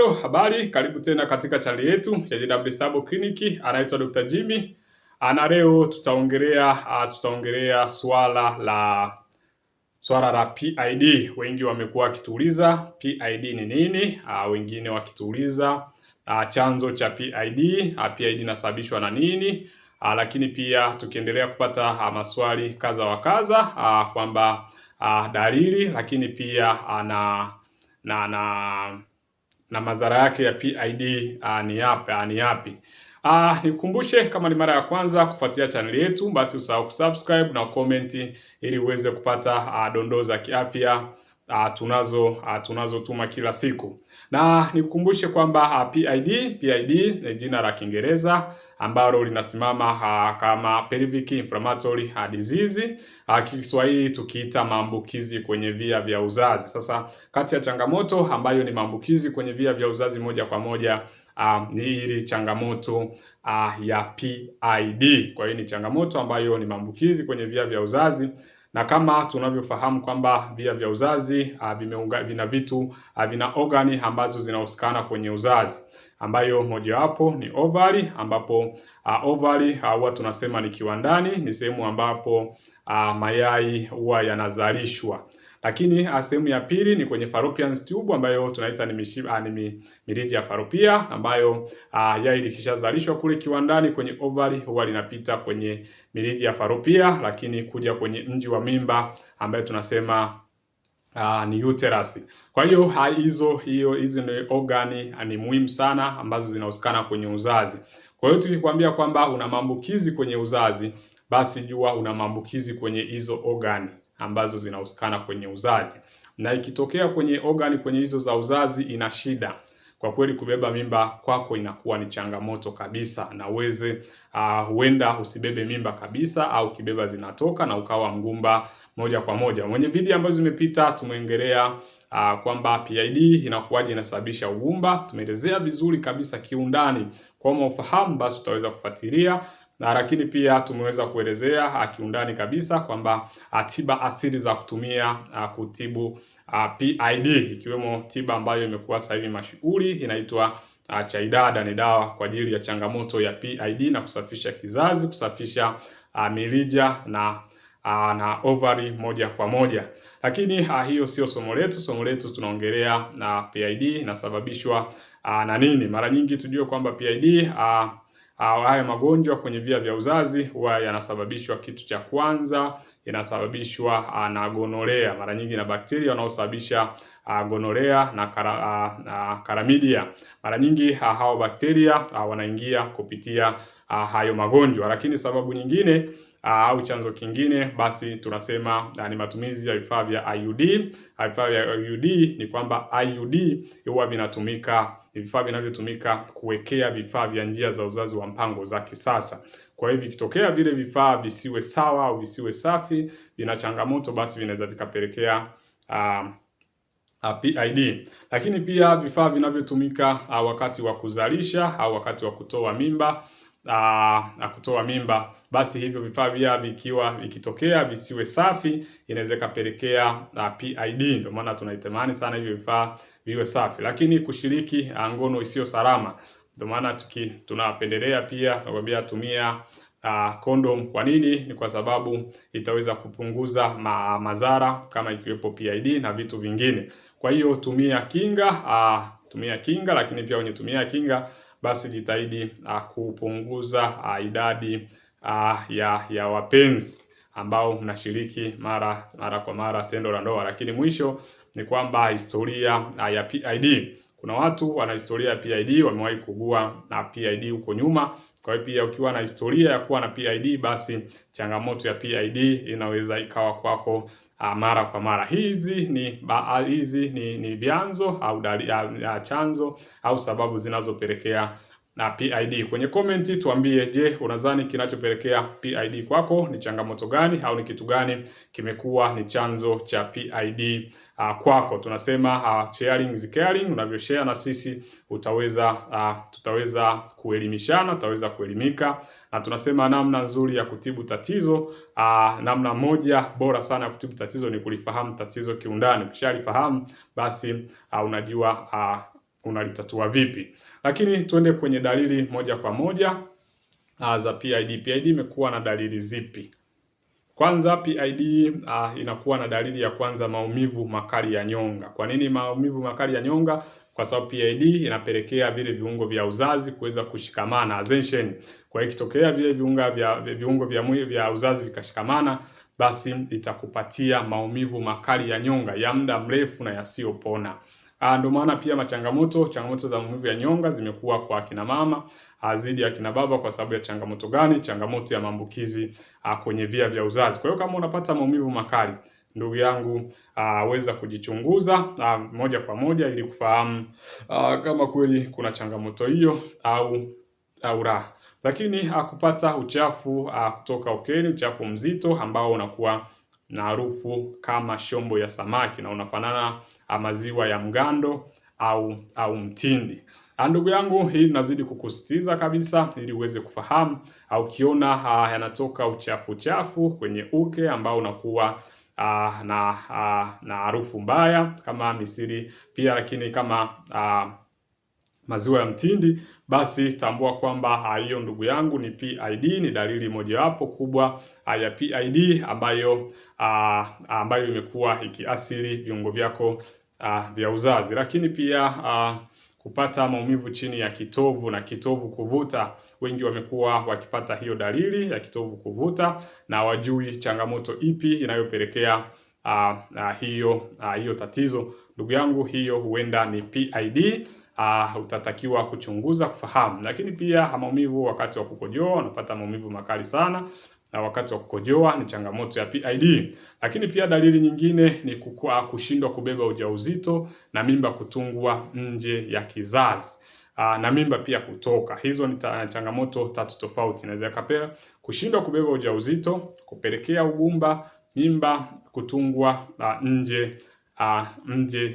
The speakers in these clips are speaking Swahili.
Hello, habari, karibu tena katika channel yetu ya JW Sabo Clinic. Anaitwa Dr. Jimmy. Na leo tutaongelea swala la PID. Wengi wamekuwa wakituuliza PID ni nini? Wengine wakituuliza chanzo cha PID, PID inasababishwa na nini? Lakini pia tukiendelea kupata maswali kadha wa kadha kwamba dalili, lakini pia na madhara yake ya PID ni yapi? Nikukumbushe, kama ni mara ya kwanza kufuatia channel yetu, basi usahau kusubscribe na comment ili uweze kupata dondoo za kiafya tunazotuma kila siku. Na nikukumbushe kwamba PID ni jina la Kiingereza ambalo linasimama kama pelvic inflammatory disease, Kiswahili tukiita maambukizi kwenye via vya uzazi. Sasa kati ya changamoto ambayo ni maambukizi kwenye via vya uzazi moja kwa moja ni hili changamoto ya PID. Kwa hiyo ni changamoto ambayo ni maambukizi kwenye via vya uzazi, na kama tunavyofahamu kwamba via vya uzazi vina organi ambazo zinahusikana kwenye uzazi, ambayo mojawapo ni ovary, ambapo ovary huwa tunasema ni kiwandani, ni sehemu ambapo mayai huwa yanazalishwa. Lakini sehemu ya pili ni kwenye fallopian tube ambayo tunaita ni mirija ya falopia, ambayo yai likishazalishwa kule kiwandani kwenye ovary huwa linapita kwenye mirija ya falopia, lakini kuja kwenye mji wa mimba ambayo tunasema ni uterus. Kwa hiyo hizo ni organi ni muhimu sana ambazo zinahusikana kwenye uzazi. Kwa hiyo tukikwambia kwamba una maambukizi kwenye uzazi, basi jua una maambukizi kwenye hizo organi ambazo zinahusikana kwenye uzazi. Na ikitokea kwenye organi kwenye hizo za uzazi ina shida, kwa kweli kubeba mimba kwako inakuwa ni changamoto kabisa, na huenda usibebe mimba kabisa, au kibeba zinatoka na ukawa mgumba moja kwa moja. Mwenye video ambazo zimepita tumeongelea kwamba PID inakuwaje inasababisha ugumba. Tumeelezea vizuri kabisa kiundani. Kwa ufahamu basi utaweza kufuatilia. Lakini pia tumeweza kuelezea kiundani kabisa kwamba tiba asili za kutumia kutibu PID, ikiwemo tiba ambayo imekuwa sasa hivi mashuhuri inaitwa chai dada. Ni dawa kwa ajili ya changamoto ya PID na kusafisha kizazi, kusafisha mirija na ovary moja kwa moja. Lakini hiyo sio somo letu. Somo letu tunaongelea na PID inasababishwa na nini. Mara nyingi tujue kwamba PID haya magonjwa kwenye via vya uzazi huwa yanasababishwa, kitu cha kwanza inasababishwa na gonorea, mara nyingi na bakteria wanaosababisha gonorea na chlamydia. Mara nyingi hao bakteria wanaingia kupitia hayo magonjwa. Lakini sababu nyingine au chanzo kingine basi tunasema ni matumizi ya vifaa vya IUD. Vifaa vya IUD ni kwamba IUD huwa vifaa vinavyotumika kuwekea vifaa vya njia za uzazi wa mpango za kisasa. Kwa hiyo vikitokea vile vifaa visiwe sawa au visiwe safi, vina changamoto, basi vinaweza vikapelekea PID. Lakini pia vifaa vinavyotumika wakati wa kuzalisha au wakati wa kutoa mimba, basi hivyo vifaa vikitokea visiwe safi, inaweza kapelekea PID. Ndio maana tunaitamani sana hivyo vifaa viwe safi. Lakini kushiriki ngono isiyo salama, ndio maana tunapendelea pia tunakwambia tumia condom. Kwa nini? Ni kwa sababu itaweza kupunguza madhara kama ikiwepo PID na vitu vingine. Kwa hiyo tumia kinga, lakini pia wenye tumia kinga basi jitahidi kupunguza idadi ya wapenzi ambao mnashiriki mara kwa mara tendo la ndoa. Lakini mwisho ni kwamba historia ya PID. Kuna watu wana historia ya PID, wamewahi kugua na PID huko nyuma. Kwa hiyo pia ukiwa na historia ya kuwa na PID, basi changamoto ya PID inaweza ikawa kwako mara kwa mara. Hizi ni vyanzo au chanzo au sababu zinazopelekea na PID. Kwenye comment tuambie, je, unadhani kinachopelekea PID kwako ni changamoto gani, au ni kitu gani kimekuwa ni chanzo cha PID kwako? Tunasema sharing is caring. Unavyoshare na sisi tutaweza kuelimishana, tutaweza kuelimika. Na tunasema namna nzuri ya kutibu tatizo, namna moja bora sana ya kutibu tatizo ni kulifahamu tatizo kiundani. Ukishalifahamu basi unajua unalitatua vipi. Lakini tuende kwenye dalili moja kwa moja za PID. PID imekuwa na dalili zipi? Kwanza PID inakuwa na dalili ya kwanza, maumivu makali ya nyonga. Kwa nini maumivu makali ya nyonga? Kwa sababu PID inapelekea vile viungo vya uzazi kuweza kushikamana, adhesion. Kwa hiyo ikitokea vile viungo vya mwili vya uzazi vikashikamana, basi itakupatia maumivu makali ya nyonga ya muda mrefu na yasiyopona. Ndio maana pia changamoto za maumivu ya nyonga zimekuwa kwa akina mama zidi ya akina baba. Kwa sababu ya changamoto gani? Changamoto ya maambukizi kwenye via vya uzazi. Kwa hiyo kama unapata maumivu makali, ndugu yangu, weza kujichunguza moja kwa moja ili kufahamu kama kweli kuna changamoto hiyo au la. Lakini kupata uchafu kutoka ukeni, uchafu mzito ambao unakuwa na harufu kama shombo ya samaki na unafanana maziwa ya mgando au mtindi. Ndugu yangu, hii nazidi kukusisitiza kabisa ili uweze kufahamu. Ukiona yanatoka uchafu kwenye uke ambao unakuwa na harufu mbaya kama misiri pia, lakini kama maziwa ya mtindi, basi tambua kwamba hiyo, ndugu yangu, ni PID. Ni dalili mojawapo kubwa ya PID ambayo imekuwa ikiathiri viungo vyako vya uzazi. Lakini pia kupata maumivu chini ya kitovu na kitovu kuvuta. Wengi wamekuwa wakipata hiyo dalili ya kitovu kuvuta na wajui changamoto ipi inayopelekea hiyo tatizo. Ndugu yangu, hiyo huenda ni PID. Utatakiwa kuchunguza kufahamu. Lakini pia maumivu wakati wa kukojoa, unapata maumivu makali sana na wakati wa kukojoa ni changamoto ya PID. Lakini pia dalili nyingine ni kushindwa kubeba ujauzito na mimba kutungwa nje ya kizazi na mimba pia kutoka. Hizo ni changamoto tatu tofauti. Inaweza kapea kushindwa kubeba ujauzito, kupelekea ugumba, mimba kutungwa nje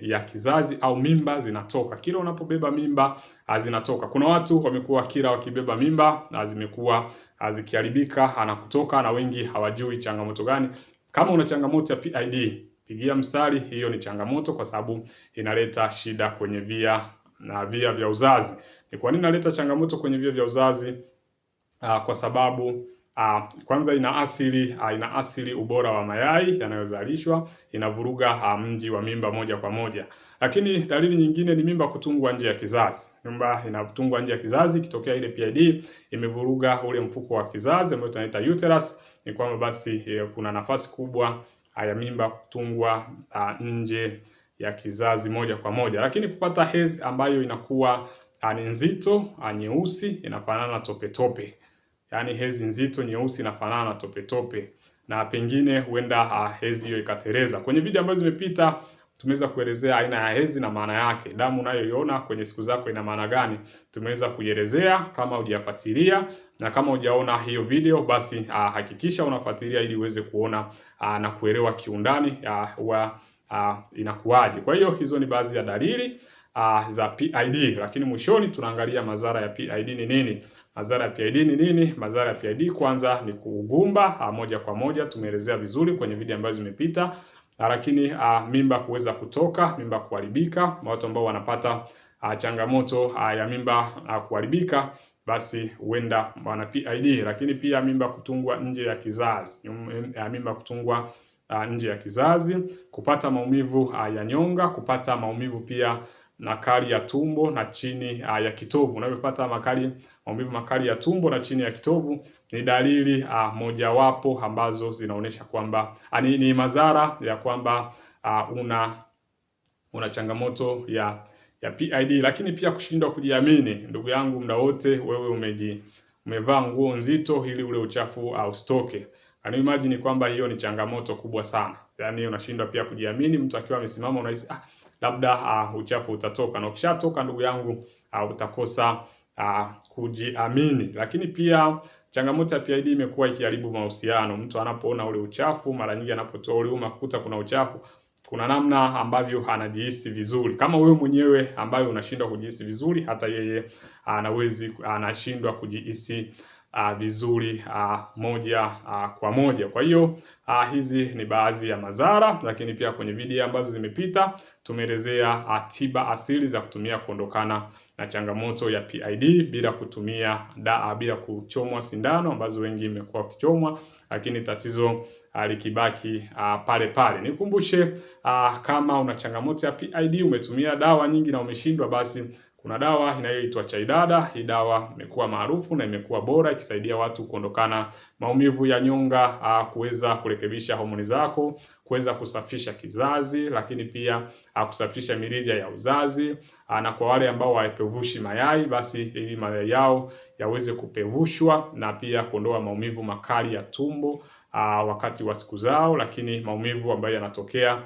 ya kizazi au mimba zinatoka. Kila unapobeba mimba zinatoka. Kuna watu wamekuwa kila wakibeba mimba na zimekuwa zikiharibika na kutoka, na wengi hawajui changamoto gani. Kama una changamoto ya PID, pigia mstari. Hiyo ni changamoto kwa sababu inaleta shida kwenye via vya uzazi. Ni kwa nini inaleta changamoto kwenye via vya uzazi? Kwa sababu kwanza inaasili ubora wa mayai yanayozalishwa, inavuruga mji wa mimba moja kwa moja. Lakini dalili nyingine ni mimba kutungwa nje ya kizazi. Mimba inatungwa nje ya kizazi, ikitokea ile PID imevuruga ule mfuko wa kizazi ambao tunaita uterus, ni kwamba basi kuna nafasi kubwa ya mimba kutungwa nje ya kizazi moja kwa moja. Lakini kupata hedhi ambayo inakuwa ni nzito, nyeusi, inafanana na tope tope. Yaani hedhi nzito nyeusi inafanana na tope tope, na pengine huenda hedhi hiyo ikatereza. Kwenye video ambazo zimepita tumeweza kuelezea aina ya hedhi na maana yake. Damu unayoiona kwenye siku zako ina maana gani? Tumeweza kuielezea. Kama hujafuatilia na kama hujaona hiyo video, basi hakikisha unafuatilia ili uweze kuona na kuelewa kiundani inakuwaje. Kwa hiyo hizo ni baadhi ya dalili za PID, lakini mwishoni tunaangalia madhara ya PID ni nini. Madhara ya PID ni nini? Madhara ya PID kwanza ni kuugumba moja kwa moja, tumeelezea vizuri kwenye video ambazo zimepita. Lakini mimba kuweza kutoka, mimba kuharibika. Watu ambao wanapata changamoto ya mimba kuharibika, basi huenda wana PID. Lakini pia mimba kutungwa nje ya kizazi, mimba kutungwa nje ya kizazi, kupata maumivu ya nyonga, kupata maumivu pia na kali ya tumbo na chini ya kitovu. Unapopata maumivu makali ya tumbo na chini ya kitovu ni dalili mojawapo ambazo zinaonyesha kwamba ni madhara ya kwamba una changamoto ya PID. Lakini pia kushindwa kujiamini. Ndugu yangu, muda wote wewe umevaa nguo nzito ili ule uchafu usitoke. Imagine kwamba hiyo ni changamoto kubwa sana. Yaani unashindwa pia kujiamini. Mtu akiwa amesimama unahisi labda uchafu utatoka, na ukishatoka, ndugu yangu, utakosa kujiamini. Lakini pia changamoto ya PID imekuwa ikiharibu mahusiano. Mtu anapoona ule uchafu, mara nyingi anapotoa ule kukuta kuna uchafu, kuna namna ambavyo anajihisi vizuri. Kama wewe mwenyewe ambaye unashindwa kujihisi vizuri, hata yeye anashindwa kujihisi vizuri moja kwa moja. Kwa hiyo hizi ni baadhi ya madhara, lakini pia kwenye video ambazo zimepita tumeelezea tiba asili za kutumia kuondokana na changamoto ya PID bila kutumia bila kuchomwa sindano ambazo wengi imekuwa wakichomwa, lakini tatizo likibaki pale pale. Nikumbushe, kama una changamoto ya PID, umetumia dawa nyingi na umeshindwa, basi kuna dawa inayoitwa Chaidada. Hii dawa imekuwa maarufu na imekuwa bora ikisaidia watu kuondokana maumivu ya nyonga, kuweza kurekebisha homoni zako, kuweza kusafisha kizazi, lakini pia kusafisha mirija ya uzazi, na kwa wale ambao hawapevushi mayai, basi ili mayai yao yaweze kupevushwa, na pia kuondoa maumivu makali ya tumbo wakati wa siku zao, lakini maumivu ambayo yanatokea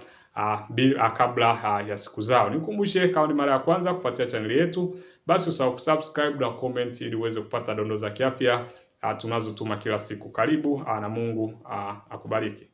kabla ya siku zao. Nikukumbushe, kama ni mara ya kwanza kufuatia channel yetu, basi usahau kusubscribe na comment ili uweze kupata dondoo za kiafya tunazotuma kila siku. Karibu na Mungu akubariki.